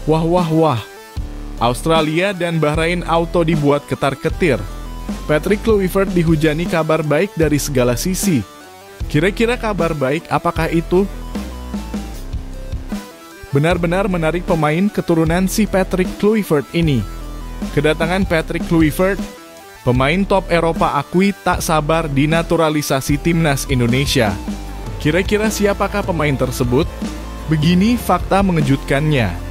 Wah wah wah, Australia dan Bahrain auto dibuat ketar-ketir. Patrick Kluivert dihujani kabar baik dari segala sisi. Kira-kira kabar baik apakah itu? Benar-benar menarik pemain keturunan si Patrick Kluivert ini. Kedatangan Patrick Kluivert, pemain top Eropa akui tak sabar dinaturalisasi timnas Indonesia. Kira-kira siapakah pemain tersebut? Begini fakta mengejutkannya.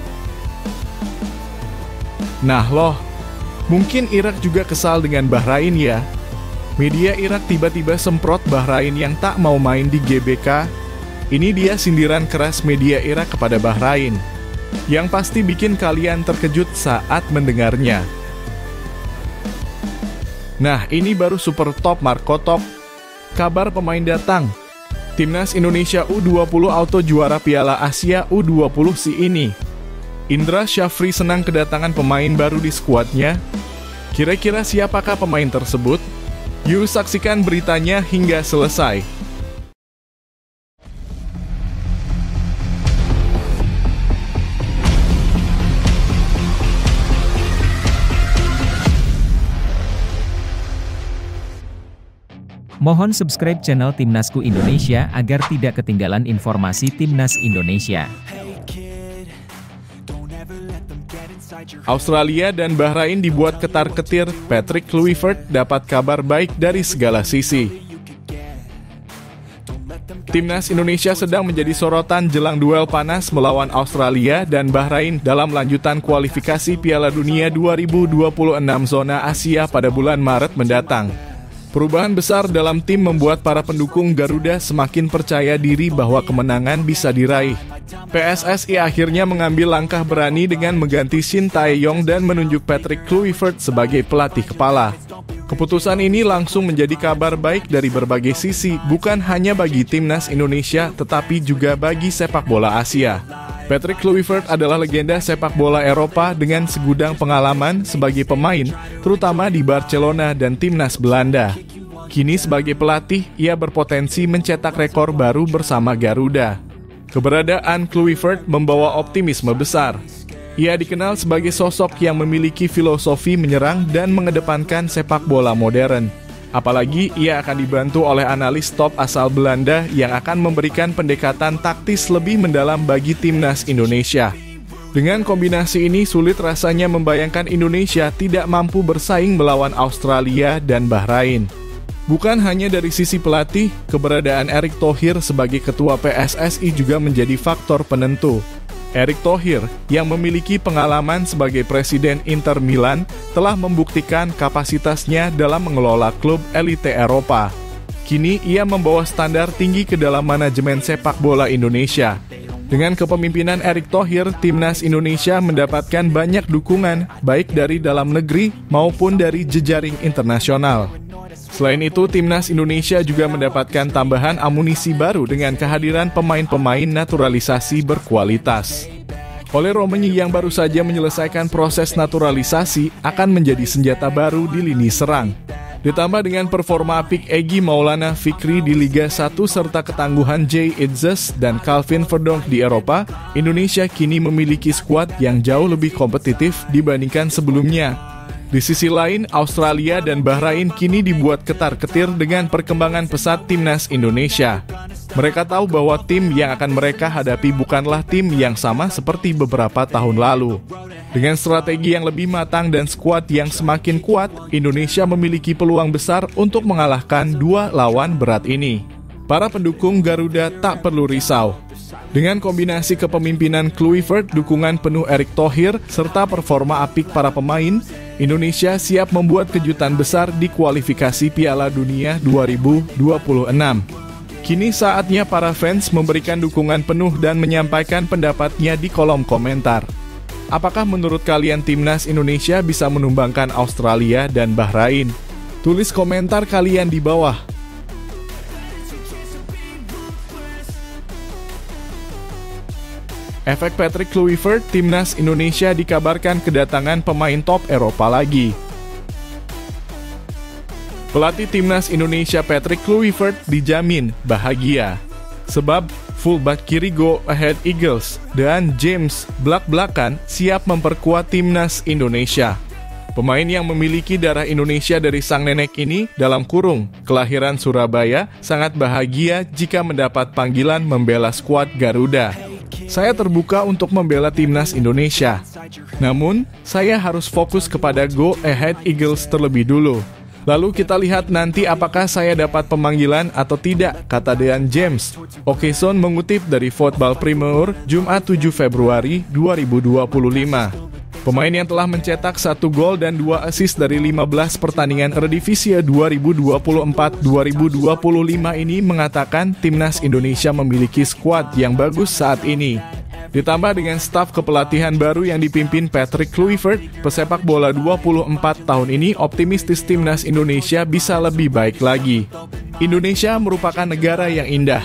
Nah loh, mungkin Irak juga kesal dengan Bahrain ya. Media Irak tiba-tiba semprot Bahrain yang tak mau main di GBK. Ini dia sindiran keras media Irak kepada Bahrain, yang pasti bikin kalian terkejut saat mendengarnya. Nah, ini baru super top Marco Top. Kabar pemain datang. Timnas Indonesia U20 auto juara Piala Asia U20 si ini. Indra Syafri senang kedatangan pemain baru di skuadnya. Kira-kira siapakah pemain tersebut? Yuk saksikan beritanya hingga selesai. Mohon subscribe channel Timnasku Indonesia agar tidak ketinggalan informasi Timnas Indonesia. Australia dan Bahrain dibuat ketar-ketir. Patrick Kluivert dapat kabar baik dari segala sisi. Timnas Indonesia sedang menjadi sorotan jelang duel panas melawan Australia dan Bahrain dalam lanjutan kualifikasi Piala Dunia 2026 zona Asia pada bulan Maret mendatang. Perubahan besar dalam tim membuat para pendukung Garuda semakin percaya diri bahwa kemenangan bisa diraih. PSSI akhirnya mengambil langkah berani dengan mengganti Shin Tae-yong dan menunjuk Patrick Kluivert sebagai pelatih kepala. Keputusan ini langsung menjadi kabar baik dari berbagai sisi, bukan hanya bagi timnas Indonesia, tetapi juga bagi sepak bola Asia. Patrick Kluivert adalah legenda sepak bola Eropa dengan segudang pengalaman sebagai pemain, terutama di Barcelona dan timnas Belanda. Kini sebagai pelatih, ia berpotensi mencetak rekor baru bersama Garuda. Keberadaan Kluivert membawa optimisme besar. Ia dikenal sebagai sosok yang memiliki filosofi menyerang dan mengedepankan sepak bola modern. Apalagi ia akan dibantu oleh analis top asal Belanda yang akan memberikan pendekatan taktis lebih mendalam bagi timnas Indonesia. Dengan kombinasi ini sulit rasanya membayangkan Indonesia tidak mampu bersaing melawan Australia dan Bahrain. Bukan hanya dari sisi pelatih, keberadaan Erick Thohir sebagai ketua PSSI juga menjadi faktor penentu. Erick Thohir, yang memiliki pengalaman sebagai presiden Inter Milan, telah membuktikan kapasitasnya dalam mengelola klub elite Eropa. Kini ia membawa standar tinggi ke dalam manajemen sepak bola Indonesia. Dengan kepemimpinan Erick Thohir, timnas Indonesia mendapatkan banyak dukungan, baik dari dalam negeri maupun dari jejaring internasional. Selain itu, timnas Indonesia juga mendapatkan tambahan amunisi baru dengan kehadiran pemain-pemain naturalisasi berkualitas. Ole Romeni yang baru saja menyelesaikan proses naturalisasi akan menjadi senjata baru di lini serang. Ditambah dengan performa apik Egy Maulana Fikri di Liga 1 serta ketangguhan Jay Itzes dan Calvin Verdonk di Eropa, Indonesia kini memiliki skuad yang jauh lebih kompetitif dibandingkan sebelumnya. Di sisi lain, Australia dan Bahrain kini dibuat ketar-ketir dengan perkembangan pesat timnas Indonesia. Mereka tahu bahwa tim yang akan mereka hadapi bukanlah tim yang sama seperti beberapa tahun lalu. Dengan strategi yang lebih matang dan skuad yang semakin kuat, Indonesia memiliki peluang besar untuk mengalahkan dua lawan berat ini. Para pendukung Garuda tak perlu risau. Dengan kombinasi kepemimpinan Kluivert, dukungan penuh Erick Thohir, serta performa apik para pemain, Indonesia siap membuat kejutan besar di kualifikasi Piala Dunia 2026. Kini saatnya para fans memberikan dukungan penuh dan menyampaikan pendapatnya di kolom komentar. Apakah menurut kalian timnas Indonesia bisa menumbangkan Australia dan Bahrain? Tulis komentar kalian di bawah. Efek Patrick Kluivert, timnas Indonesia dikabarkan kedatangan pemain top Eropa lagi. Pelatih timnas Indonesia Patrick Kluivert dijamin bahagia. Sebab fullback kiri Go Ahead Eagles, dan James belak-belakan siap memperkuat timnas Indonesia. Pemain yang memiliki darah Indonesia dari sang nenek ini, dalam kurung, kelahiran Surabaya, sangat bahagia jika mendapat panggilan membela skuad Garuda. Saya terbuka untuk membela timnas Indonesia. Namun, saya harus fokus kepada Go Ahead Eagles terlebih dulu. Lalu kita lihat nanti apakah saya dapat pemanggilan atau tidak, kata Dean James. Okeson mengutip dari Football Premier, Jumat 7 Februari 2025. Pemain yang telah mencetak 1 gol dan 2 assist dari 15 pertandingan Eredivisie 2024-2025 ini mengatakan timnas Indonesia memiliki skuad yang bagus saat ini. Ditambah dengan staf kepelatihan baru yang dipimpin Patrick Kluivert, pesepak bola 24 tahun ini optimistis timnas Indonesia bisa lebih baik lagi. Indonesia merupakan negara yang indah.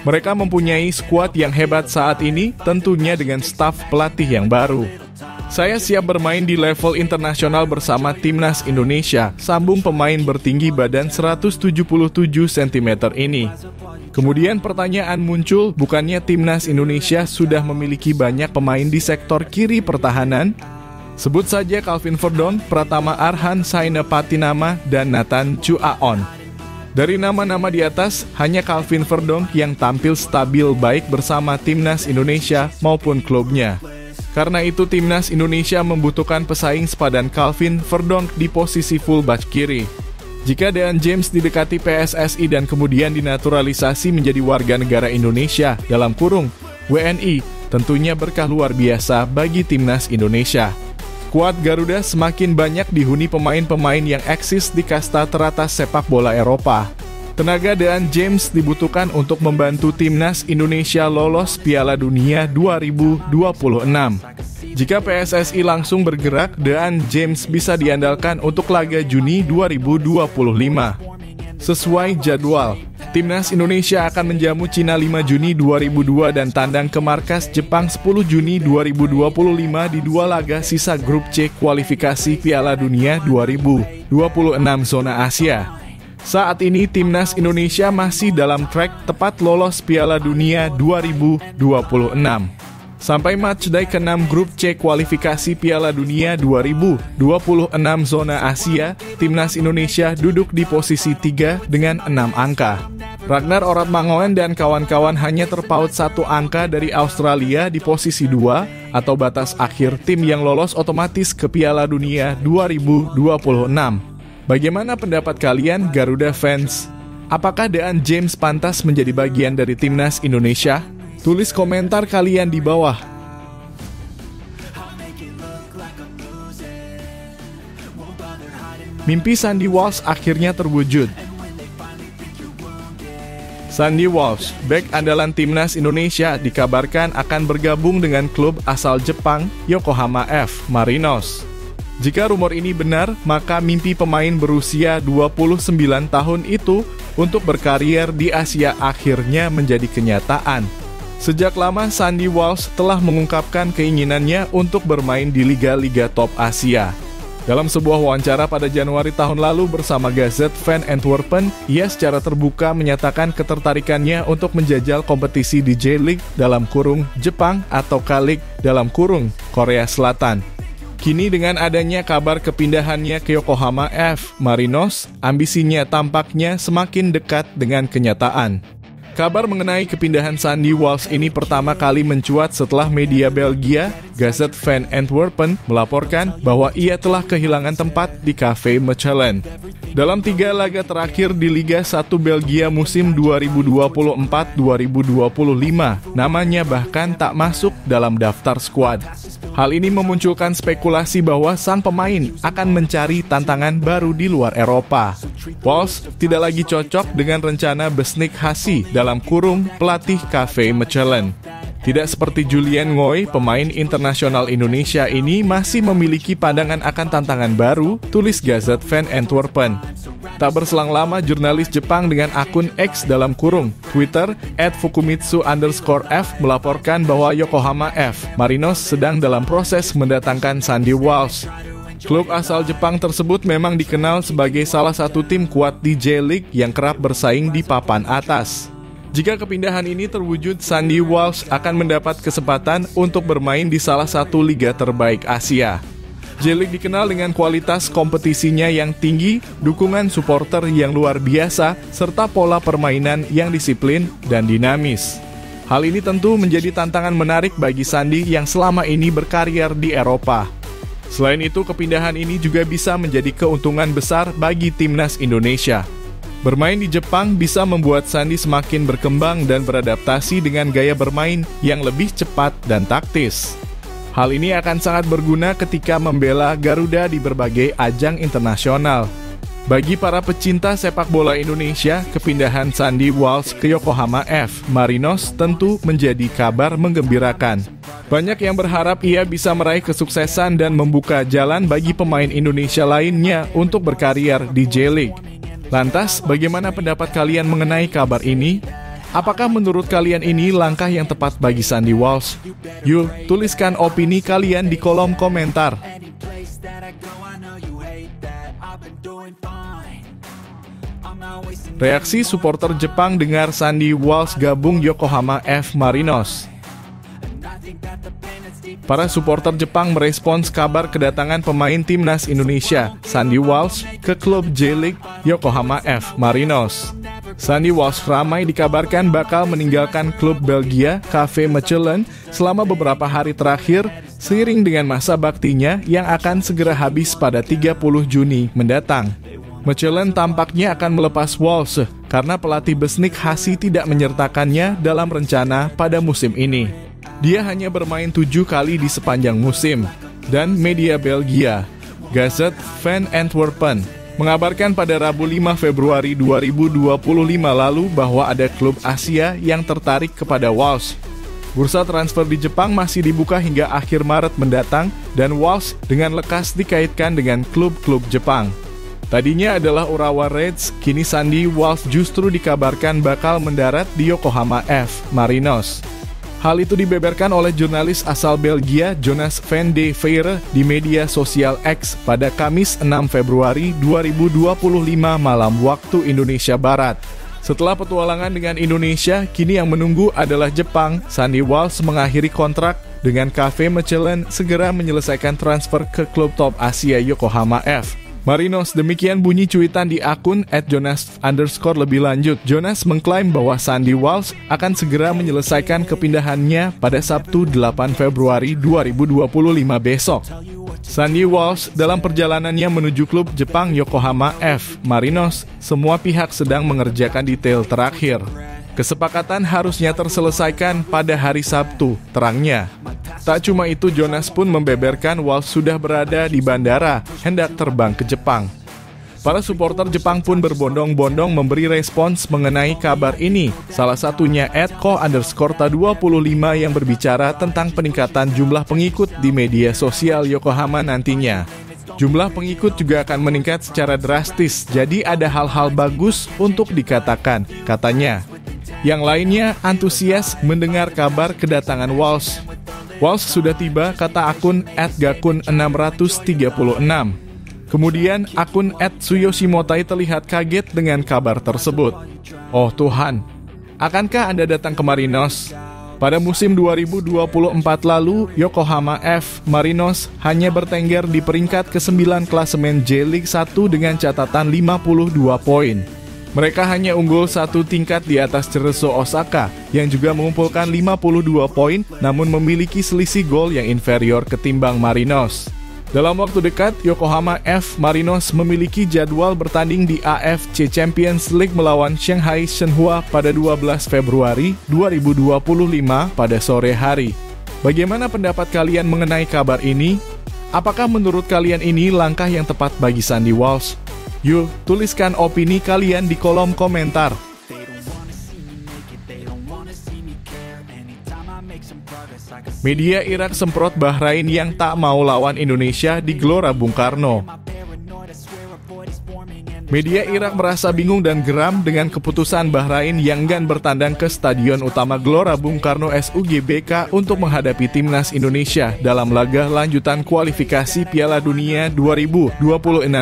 Mereka mempunyai skuad yang hebat saat ini, tentunya dengan staf pelatih yang baru. Saya siap bermain di level internasional bersama timnas Indonesia, sambung pemain bertinggi badan 177 cm ini. Kemudian pertanyaan muncul, bukannya timnas Indonesia sudah memiliki banyak pemain di sektor kiri pertahanan? Sebut saja Calvin Verdonk, Pratama Arhan, Saina Patinama, dan Nathan Chuaon. Dari nama-nama di atas, hanya Calvin Verdonk yang tampil stabil baik bersama timnas Indonesia maupun klubnya. Karena itu timnas Indonesia membutuhkan pesaing sepadan Calvin Verdonk di posisi fullback kiri. Jika Dean James didekati PSSI dan kemudian dinaturalisasi menjadi warga negara Indonesia dalam kurung WNI, tentunya berkah luar biasa bagi timnas Indonesia. Skuad Garuda semakin banyak dihuni pemain-pemain yang eksis di kasta teratas sepak bola Eropa. Tenaga Dean James dibutuhkan untuk membantu timnas Indonesia lolos Piala Dunia 2026. Jika PSSI langsung bergerak, Dean James bisa diandalkan untuk laga Juni 2025. Sesuai jadwal, timnas Indonesia akan menjamu Cina 5 Juni 2002 dan tandang ke markas Jepang 10 Juni 2025 di 2 laga sisa grup C kualifikasi Piala Dunia 2026 zona Asia. Saat ini timnas Indonesia masih dalam track tepat lolos Piala Dunia 2026. Sampai matchday ke-6 grup C kualifikasi Piala Dunia 2026 zona Asia, timnas Indonesia duduk di posisi 3 dengan 6 angka. Ragnar Oratmangoen dan kawan-kawan hanya terpaut 1 angka dari Australia di posisi 2 atau batas akhir tim yang lolos otomatis ke Piala Dunia 2026. Bagaimana pendapat kalian, Garuda fans? Apakah Dean James pantas menjadi bagian dari timnas Indonesia? Tulis komentar kalian di bawah. Mimpi Sandy Walsh akhirnya terwujud. Sandy Walsh, bek andalan timnas Indonesia, dikabarkan akan bergabung dengan klub asal Jepang, Yokohama F. Marinos. Jika rumor ini benar, maka mimpi pemain berusia 29 tahun itu untuk berkarier di Asia akhirnya menjadi kenyataan. Sejak lama Sandy Walsh telah mengungkapkan keinginannya untuk bermain di liga-liga top Asia. Dalam sebuah wawancara pada Januari tahun lalu bersama Gazette Van Antwerpen, ia secara terbuka menyatakan ketertarikannya untuk menjajal kompetisi di J-League dalam kurung Jepang atau K-League dalam kurung Korea Selatan. Kini dengan adanya kabar kepindahannya ke Yokohama F. Marinos, ambisinya tampaknya semakin dekat dengan kenyataan. Kabar mengenai kepindahan Sandy Walsh ini pertama kali mencuat setelah media Belgia, Gazette Van Antwerpen, melaporkan bahwa ia telah kehilangan tempat di Cafe Mechelen. Dalam 3 laga terakhir di Liga 1 Belgia musim 2024-2025, namanya bahkan tak masuk dalam daftar skuad. Hal ini memunculkan spekulasi bahwa sang pemain akan mencari tantangan baru di luar Eropa. Walsh tidak lagi cocok dengan rencana Besnik Hasi dalam kurung pelatih Cafe Mechelen. Tidak seperti Julien Ngoy, pemain internasional Indonesia ini masih memiliki pandangan akan tantangan baru, tulis Gazette Van Antwerpen. Tak berselang lama, jurnalis Jepang dengan akun X dalam kurung Twitter @fukumitsu_f melaporkan bahwa Yokohama F. Marinos sedang dalam proses mendatangkan Sandy Walsh. Klub asal Jepang tersebut memang dikenal sebagai salah satu tim kuat di J-League yang kerap bersaing di papan atas. Jika kepindahan ini terwujud, Sandy Walsh akan mendapat kesempatan untuk bermain di salah satu liga terbaik Asia. J-League dikenal dengan kualitas kompetisinya yang tinggi, dukungan supporter yang luar biasa, serta pola permainan yang disiplin dan dinamis. Hal ini tentu menjadi tantangan menarik bagi Sandy yang selama ini berkarir di Eropa. Selain itu, kepindahan ini juga bisa menjadi keuntungan besar bagi timnas Indonesia. Bermain di Jepang bisa membuat Sandy semakin berkembang dan beradaptasi dengan gaya bermain yang lebih cepat dan taktis. Hal ini akan sangat berguna ketika membela Garuda di berbagai ajang internasional. Bagi para pecinta sepak bola Indonesia, kepindahan Sandy Walsh ke Yokohama F. Marinos tentu menjadi kabar menggembirakan. Banyak yang berharap ia bisa meraih kesuksesan dan membuka jalan bagi pemain Indonesia lainnya untuk berkarier di J-League. Lantas, bagaimana pendapat kalian mengenai kabar ini? Apakah menurut kalian ini langkah yang tepat bagi Sandy Walsh? Yuk, tuliskan opini kalian di kolom komentar. Reaksi supporter Jepang dengar Sandy Walsh gabung Yokohama F. Marinos. Para supporter Jepang merespons kabar kedatangan pemain timnas Indonesia, Sandy Walsh, ke klub J-League Yokohama F. Marinos. Sandy Walsh ramai dikabarkan bakal meninggalkan klub Belgia KV Mechelen selama beberapa hari terakhir, seiring dengan masa baktinya yang akan segera habis pada 30 Juni mendatang. Mechelen tampaknya akan melepas Walsh karena pelatih Besnik Hasi tidak menyertakannya dalam rencana pada musim ini. Dia hanya bermain 7 kali di sepanjang musim. Dan media Belgia, Gazet van Antwerpen, mengabarkan pada Rabu 5 Februari 2025 lalu bahwa ada klub Asia yang tertarik kepada Walsh. Bursa transfer di Jepang masih dibuka hingga akhir Maret mendatang dan Walsh dengan lekas dikaitkan dengan klub-klub Jepang. Tadinya adalah Urawa Reds, kini Sandy Walsh justru dikabarkan bakal mendarat di Yokohama F. Marinos. Hal itu dibeberkan oleh jurnalis asal Belgia Jonas van de Veire di media sosial X pada Kamis 6 Februari 2025 malam waktu Indonesia Barat. Setelah petualangan dengan Indonesia, kini yang menunggu adalah Jepang. Sandy Walsh mengakhiri kontrak dengan KV Mechelen segera menyelesaikan transfer ke klub top Asia Yokohama F. Marinos. Demikian bunyi cuitan di akun @Jonas_. Lebih lanjut, Jonas mengklaim bahwa Sandy Walsh akan segera menyelesaikan kepindahannya pada Sabtu 8 Februari 2025 besok. Sandy Walsh dalam perjalanannya menuju klub Jepang Yokohama F. Marinos, semua pihak sedang mengerjakan detail terakhir. Kesepakatan harusnya terselesaikan pada hari Sabtu, terangnya. Tak cuma itu, Jonas pun membeberkan Walsh sudah berada di bandara, hendak terbang ke Jepang. Para supporter Jepang pun berbondong-bondong memberi respons mengenai kabar ini. Salah satunya @ko_ta25 yang berbicara tentang peningkatan jumlah pengikut di media sosial Yokohama nantinya. Jumlah pengikut juga akan meningkat secara drastis, jadi ada hal-hal bagus untuk dikatakan, katanya. Yang lainnya antusias mendengar kabar kedatangan Walsh. Walsh sudah tiba, kata akun @gakun636. Kemudian akun @suyoshimotai terlihat kaget dengan kabar tersebut. Oh Tuhan, akankah Anda datang ke Marinos? Pada musim 2024 lalu, Yokohama F. Marinos hanya bertengger di peringkat ke-9 klasemen J-League 1 dengan catatan 52 poin. Mereka hanya unggul satu tingkat di atas Cerezo Osaka yang juga mengumpulkan 52 poin namun memiliki selisih gol yang inferior ketimbang Marinos. Dalam waktu dekat, Yokohama F. Marinos memiliki jadwal bertanding di AFC Champions League melawan Shanghai Shenhua pada 12 Februari 2025 pada sore hari. Bagaimana pendapat kalian mengenai kabar ini? Apakah menurut kalian ini langkah yang tepat bagi Sandy Walsh? Yuk, tuliskan opini kalian di kolom komentar. Media Irak semprot Bahrain yang tak mau lawan Indonesia di Gelora Bung Karno. Media Irak merasa bingung dan geram dengan keputusan Bahrain yang enggan bertandang ke Stadion Utama Gelora Bung Karno SUGBK untuk menghadapi timnas Indonesia dalam laga lanjutan kualifikasi Piala Dunia 2026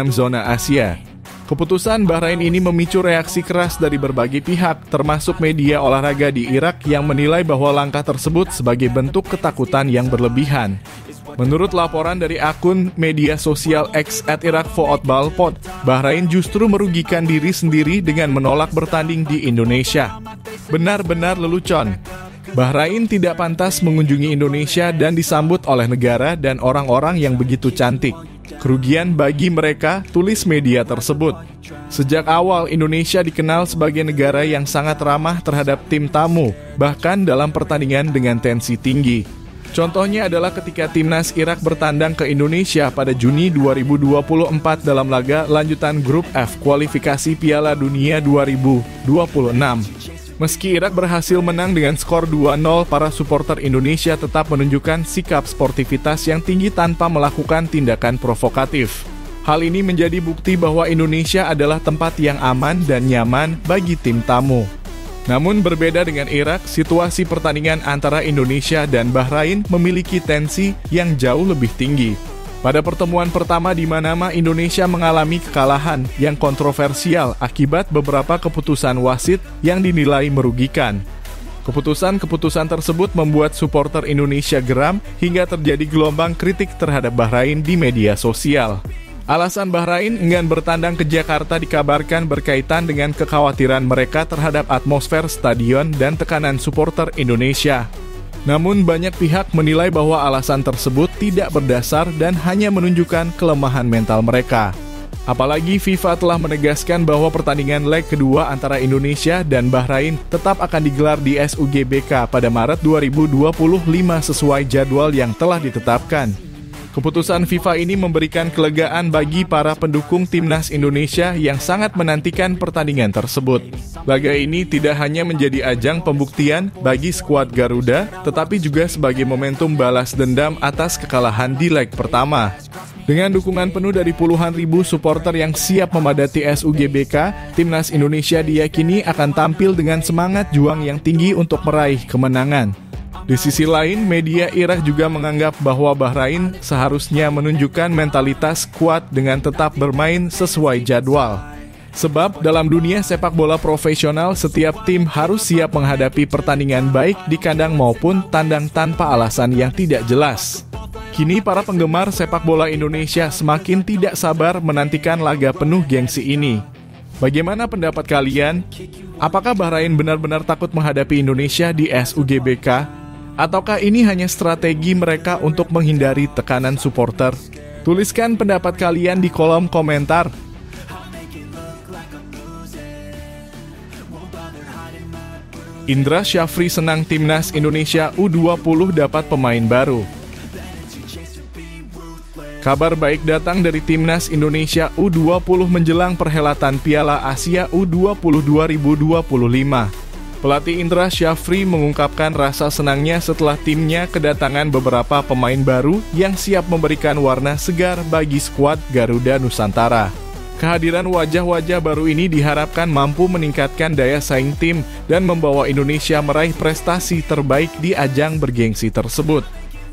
zona Asia. Keputusan Bahrain ini memicu reaksi keras dari berbagai pihak, termasuk media olahraga di Irak yang menilai bahwa langkah tersebut sebagai bentuk ketakutan yang berlebihan. Menurut laporan dari akun media sosial X @IrakFootballPod, Bahrain justru merugikan diri sendiri dengan menolak bertanding di Indonesia. Benar-benar lelucon. Bahrain tidak pantas mengunjungi Indonesia dan disambut oleh negara dan orang-orang yang begitu cantik. Kerugian bagi mereka, tulis media tersebut. Sejak awal, Indonesia dikenal sebagai negara yang sangat ramah terhadap tim tamu, bahkan dalam pertandingan dengan tensi tinggi. Contohnya adalah ketika timnas Irak bertandang ke Indonesia pada Juni 2024 dalam laga lanjutan Grup F kualifikasi Piala Dunia 2026. Meski Irak berhasil menang dengan skor 2-0, para supporter Indonesia tetap menunjukkan sikap sportivitas yang tinggi tanpa melakukan tindakan provokatif. Hal ini menjadi bukti bahwa Indonesia adalah tempat yang aman dan nyaman bagi tim tamu. Namun berbeda dengan Irak, situasi pertandingan antara Indonesia dan Bahrain memiliki tensi yang jauh lebih tinggi. Pada pertemuan pertama di Manama, Indonesia mengalami kekalahan yang kontroversial akibat beberapa keputusan wasit yang dinilai merugikan. Keputusan-keputusan tersebut membuat supporter Indonesia geram hingga terjadi gelombang kritik terhadap Bahrain di media sosial. Alasan Bahrain enggan bertandang ke Jakarta dikabarkan berkaitan dengan kekhawatiran mereka terhadap atmosfer stadion dan tekanan supporter Indonesia. Namun banyak pihak menilai bahwa alasan tersebut tidak berdasar dan hanya menunjukkan kelemahan mental mereka. Apalagi FIFA telah menegaskan bahwa pertandingan leg kedua antara Indonesia dan Bahrain tetap akan digelar di SUGBK pada Maret 2025 sesuai jadwal yang telah ditetapkan. Keputusan FIFA ini memberikan kelegaan bagi para pendukung timnas Indonesia yang sangat menantikan pertandingan tersebut. Laga ini tidak hanya menjadi ajang pembuktian bagi skuad Garuda, tetapi juga sebagai momentum balas dendam atas kekalahan di leg pertama. Dengan dukungan penuh dari puluhan ribu supporter yang siap memadati SUGBK, timnas Indonesia diyakini akan tampil dengan semangat juang yang tinggi untuk meraih kemenangan. Di sisi lain, media Irak juga menganggap bahwa Bahrain seharusnya menunjukkan mentalitas kuat dengan tetap bermain sesuai jadwal. Sebab dalam dunia sepak bola profesional, setiap tim harus siap menghadapi pertandingan baik di kandang maupun tandang tanpa alasan yang tidak jelas. Kini para penggemar sepak bola Indonesia semakin tidak sabar menantikan laga penuh gengsi ini. Bagaimana pendapat kalian? Apakah Bahrain benar-benar takut menghadapi Indonesia di SUGBK? Ataukah ini hanya strategi mereka untuk menghindari tekanan supporter? Tuliskan pendapat kalian di kolom komentar. Indra Syafri senang timnas Indonesia U20 dapat pemain baru. Kabar baik datang dari timnas Indonesia U20 menjelang perhelatan Piala Asia U20 2025. Pelatih Indra Syafri mengungkapkan rasa senangnya setelah timnya kedatangan beberapa pemain baru yang siap memberikan warna segar bagi skuad Garuda Nusantara. Kehadiran wajah-wajah baru ini diharapkan mampu meningkatkan daya saing tim dan membawa Indonesia meraih prestasi terbaik di ajang bergengsi tersebut.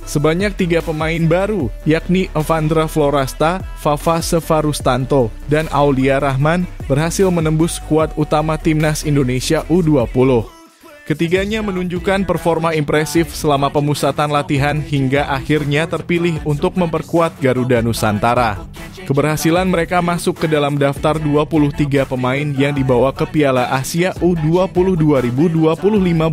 Sebanyak 3 pemain baru, yakni Evandra Florasta, Fafa Sevarustanto, dan Aulia Rahman berhasil menembus skuad utama timnas Indonesia U20. Ketiganya menunjukkan performa impresif selama pemusatan latihan hingga akhirnya terpilih untuk memperkuat Garuda Nusantara. Keberhasilan mereka masuk ke dalam daftar 23 pemain yang dibawa ke Piala Asia U20 2025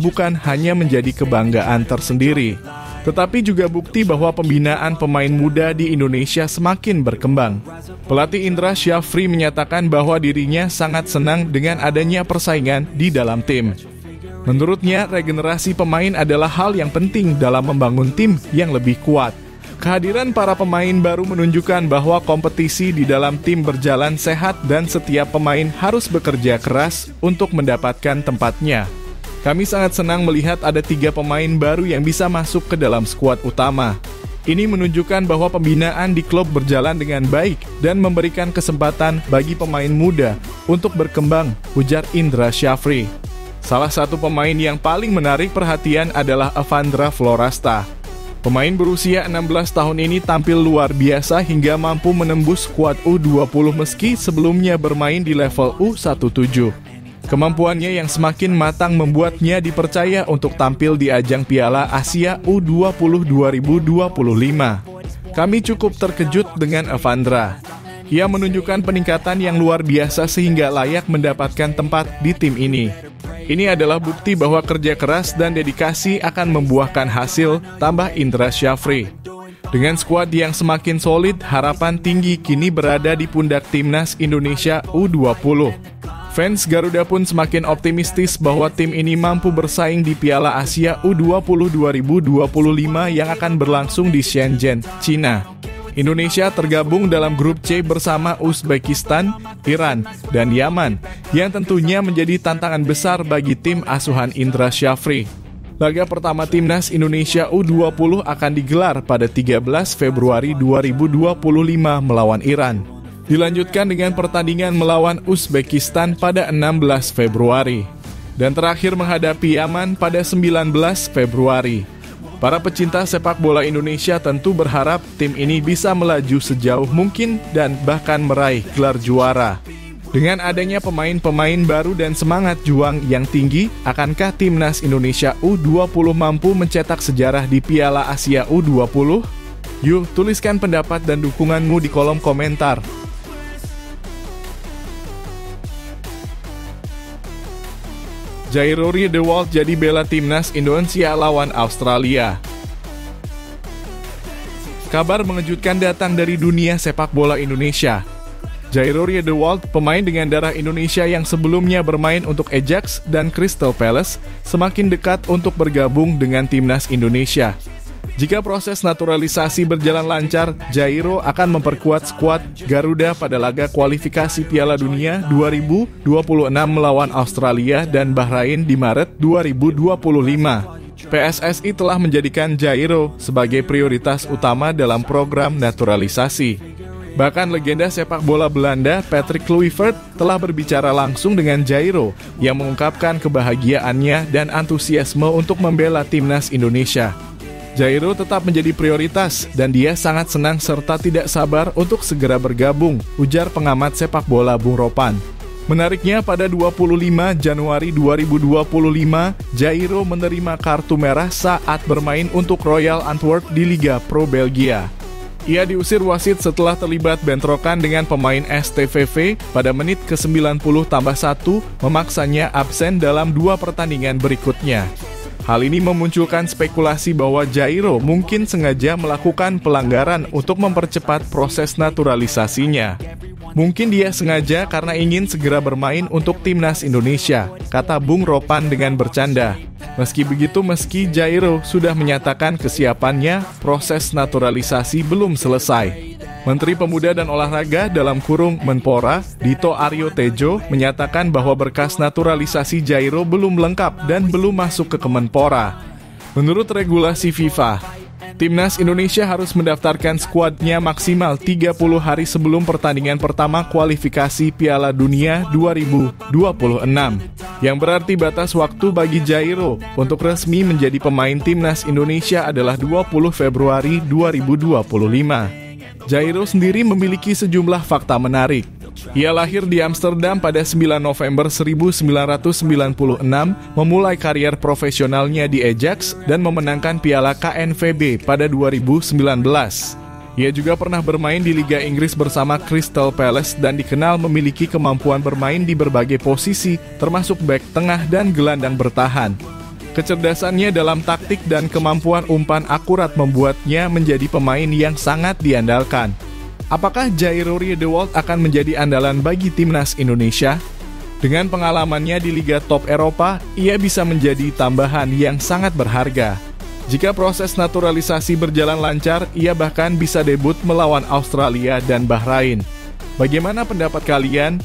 bukan hanya menjadi kebanggaan tersendiri, tetapi juga bukti bahwa pembinaan pemain muda di Indonesia semakin berkembang. Pelatih Indra Syafri menyatakan bahwa dirinya sangat senang dengan adanya persaingan di dalam tim. Menurutnya, regenerasi pemain adalah hal yang penting dalam membangun tim yang lebih kuat. Kehadiran para pemain baru menunjukkan bahwa kompetisi di dalam tim berjalan sehat dan setiap pemain harus bekerja keras untuk mendapatkan tempatnya. Kami sangat senang melihat ada 3 pemain baru yang bisa masuk ke dalam skuad utama. Ini menunjukkan bahwa pembinaan di klub berjalan dengan baik dan memberikan kesempatan bagi pemain muda untuk berkembang, ujar Indra Syafri. Salah satu pemain yang paling menarik perhatian adalah Evandra Florasta. Pemain berusia 16 tahun ini tampil luar biasa hingga mampu menembus skuad U20 meski sebelumnya bermain di level U17. Kemampuannya yang semakin matang membuatnya dipercaya untuk tampil di ajang Piala Asia U20 2025. Kami cukup terkejut dengan Evandra. Ia menunjukkan peningkatan yang luar biasa sehingga layak mendapatkan tempat di tim ini. Ini adalah bukti bahwa kerja keras dan dedikasi akan membuahkan hasil, tambah Indra Syafri. Dengan skuad yang semakin solid, harapan tinggi kini berada di pundak timnas Indonesia U20. Fans Garuda pun semakin optimistis bahwa tim ini mampu bersaing di Piala Asia U20 2025 yang akan berlangsung di Shenzhen, China. Indonesia tergabung dalam grup C bersama Uzbekistan, Iran, dan Yaman, yang tentunya menjadi tantangan besar bagi tim asuhan Indra Syafri. Laga pertama timnas Indonesia U20 akan digelar pada 13 Februari 2025 melawan Iran. Dilanjutkan dengan pertandingan melawan Uzbekistan pada 16 Februari. Dan terakhir menghadapi Yaman pada 19 Februari. Para pecinta sepak bola Indonesia tentu berharap tim ini bisa melaju sejauh mungkin dan bahkan meraih gelar juara. Dengan adanya pemain-pemain baru dan semangat juang yang tinggi, akankah timnas Indonesia U20 mampu mencetak sejarah di Piala Asia U20? Yuk, tuliskan pendapat dan dukunganmu di kolom komentar. Jairo Riedewald jadi bela timnas Indonesia lawan Australia. Kabar mengejutkan datang dari dunia sepak bola Indonesia. Jairo Riedewald, pemain dengan darah Indonesia yang sebelumnya bermain untuk Ajax dan Crystal Palace, semakin dekat untuk bergabung dengan timnas Indonesia. Jika proses naturalisasi berjalan lancar, Jairo akan memperkuat skuad Garuda pada laga kualifikasi Piala Dunia 2026 melawan Australia dan Bahrain di Maret 2025. PSSI telah menjadikan Jairo sebagai prioritas utama dalam program naturalisasi. Bahkan legenda sepak bola Belanda Patrick Kluivert telah berbicara langsung dengan Jairo yang mengungkapkan kebahagiaannya dan antusiasme untuk membela timnas Indonesia. Jairo tetap menjadi prioritas dan dia sangat senang serta tidak sabar untuk segera bergabung, ujar pengamat sepak bola Bung Ropan. Menariknya, pada 25 Januari 2025, Jairo menerima kartu merah saat bermain untuk Royal Antwerp di Liga Pro Belgia. Ia diusir wasit setelah terlibat bentrokan dengan pemain STVV pada menit ke-90 tambah 1, memaksanya absen dalam 2 pertandingan berikutnya. Hal ini memunculkan spekulasi bahwa Jairo mungkin sengaja melakukan pelanggaran untuk mempercepat proses naturalisasinya. Mungkin dia sengaja karena ingin segera bermain untuk timnas Indonesia, kata Bung Ropan dengan bercanda. Meski begitu, meski Jairo sudah menyatakan kesiapannya, proses naturalisasi belum selesai. Menteri Pemuda dan Olahraga dalam kurung Menpora, Dito Aryo Tejo, menyatakan bahwa berkas naturalisasi Jairo belum lengkap dan belum masuk ke Kemenpora. Menurut regulasi FIFA, timnas Indonesia harus mendaftarkan skuadnya maksimal 30 hari sebelum pertandingan pertama kualifikasi Piala Dunia 2026, yang berarti batas waktu bagi Jairo untuk resmi menjadi pemain timnas Indonesia adalah 20 Februari 2025. Jairo sendiri memiliki sejumlah fakta menarik. Ia lahir di Amsterdam pada 9 November 1996, memulai karier profesionalnya di Ajax dan memenangkan Piala KNVB pada 2019. Ia juga pernah bermain di Liga Inggris bersama Crystal Palace dan dikenal memiliki kemampuan bermain di berbagai posisi, termasuk bek tengah dan gelandang bertahan. Kecerdasannya dalam taktik dan kemampuan umpan akurat membuatnya menjadi pemain yang sangat diandalkan. Apakah Jairo Riedewald akan menjadi andalan bagi timnas Indonesia? Dengan pengalamannya di Liga Top Eropa, ia bisa menjadi tambahan yang sangat berharga. Jika proses naturalisasi berjalan lancar, ia bahkan bisa debut melawan Australia dan Bahrain. Bagaimana pendapat kalian?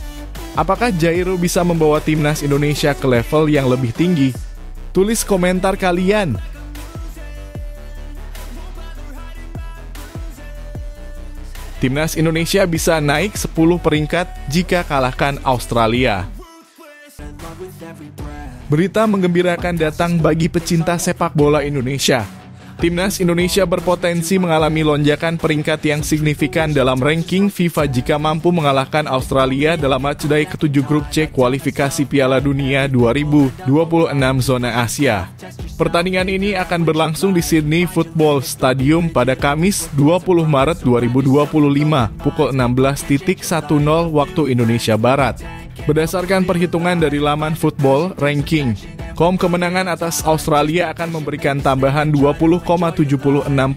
Apakah Jairo bisa membawa timnas Indonesia ke level yang lebih tinggi? Tulis komentar kalian. Timnas Indonesia bisa naik 10 peringkat jika kalahkan Australia. Berita menggembirakan datang bagi pecinta sepak bola Indonesia. Timnas Indonesia berpotensi mengalami lonjakan peringkat yang signifikan dalam ranking FIFA jika mampu mengalahkan Australia dalam matchday ke-7 grup C kualifikasi Piala Dunia 2026 zona Asia. Pertandingan ini akan berlangsung di Sydney Football Stadium pada Kamis 20 Maret 2025 pukul 16.10 waktu Indonesia Barat. Berdasarkan perhitungan dari laman Football Ranking, kemenangan atas Australia akan memberikan tambahan 20,76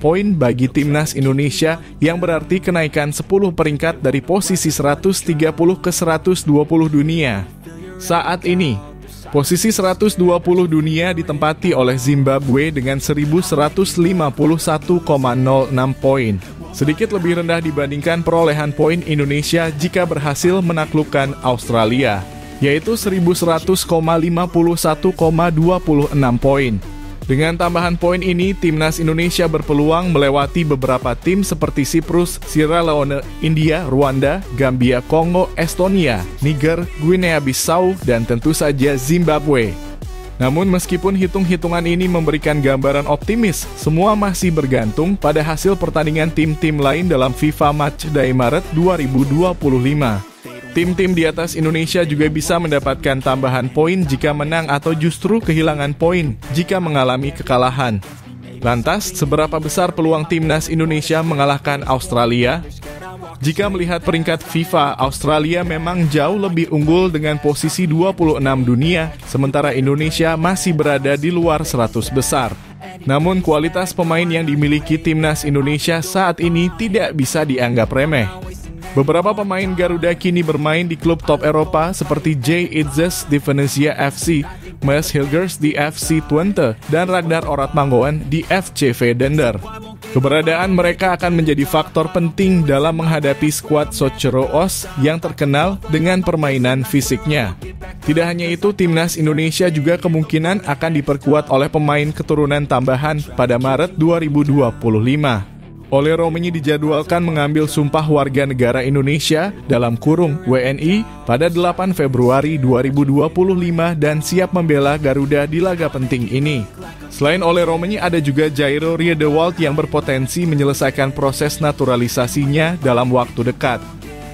poin bagi Timnas Indonesia yang berarti kenaikan 10 peringkat dari posisi 130 ke 120 dunia. Saat ini, posisi 120 dunia ditempati oleh Zimbabwe dengan 1.151,06 poin. Sedikit lebih rendah dibandingkan perolehan poin Indonesia jika berhasil menaklukkan Australia, yaitu 1.100,51,26 poin. Dengan tambahan poin ini, Timnas Indonesia berpeluang melewati beberapa tim seperti Siprus, Sierra Leone, India, Rwanda, Gambia, Kongo, Estonia, Niger, Guinea-Bissau, dan tentu saja Zimbabwe. Namun meskipun hitung-hitungan ini memberikan gambaran optimis, semua masih bergantung pada hasil pertandingan tim-tim lain dalam FIFA Matchday Maret 2025. Tim-tim di atas Indonesia juga bisa mendapatkan tambahan poin jika menang atau justru kehilangan poin jika mengalami kekalahan. Lantas, seberapa besar peluang Timnas Indonesia mengalahkan Australia? Jika melihat peringkat FIFA, Australia memang jauh lebih unggul dengan posisi 26 dunia, sementara Indonesia masih berada di luar 100 besar. Namun kualitas pemain yang dimiliki Timnas Indonesia saat ini tidak bisa dianggap remeh. Beberapa pemain Garuda kini bermain di klub top Eropa seperti Jay Itzes di Venezia FC, Maes Hilgers di FC Twente, dan Ragnar Oratmangoen di FC Vedender. Keberadaan mereka akan menjadi faktor penting dalam menghadapi skuad Socheroos yang terkenal dengan permainan fisiknya. Tidak hanya itu, Timnas Indonesia juga kemungkinan akan diperkuat oleh pemain keturunan tambahan pada Maret 2025. Ole Romenyi dijadwalkan mengambil sumpah warga negara Indonesia (WNI) pada 8 Februari 2025 dan siap membela Garuda di laga penting ini. Selain Ole Romenyi, ada juga Jairo Riedewald yang berpotensi menyelesaikan proses naturalisasinya dalam waktu dekat.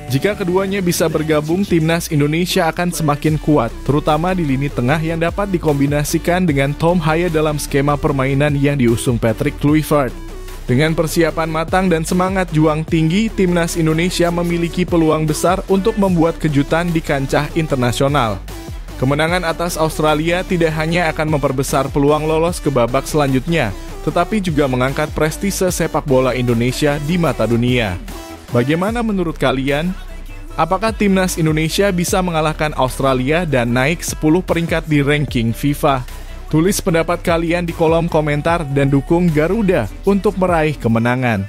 Jika keduanya bisa bergabung, Timnas Indonesia akan semakin kuat, terutama di lini tengah yang dapat dikombinasikan dengan Tom Haya dalam skema permainan yang diusung Patrick Kluivert. Dengan persiapan matang dan semangat juang tinggi, Timnas Indonesia memiliki peluang besar untuk membuat kejutan di kancah internasional. Kemenangan atas Australia tidak hanya akan memperbesar peluang lolos ke babak selanjutnya, tetapi juga mengangkat prestise sepak bola Indonesia di mata dunia. Bagaimana menurut kalian? Apakah Timnas Indonesia bisa mengalahkan Australia dan naik 10 peringkat di ranking FIFA? Tulis pendapat kalian di kolom komentar dan dukung Garuda untuk meraih kemenangan.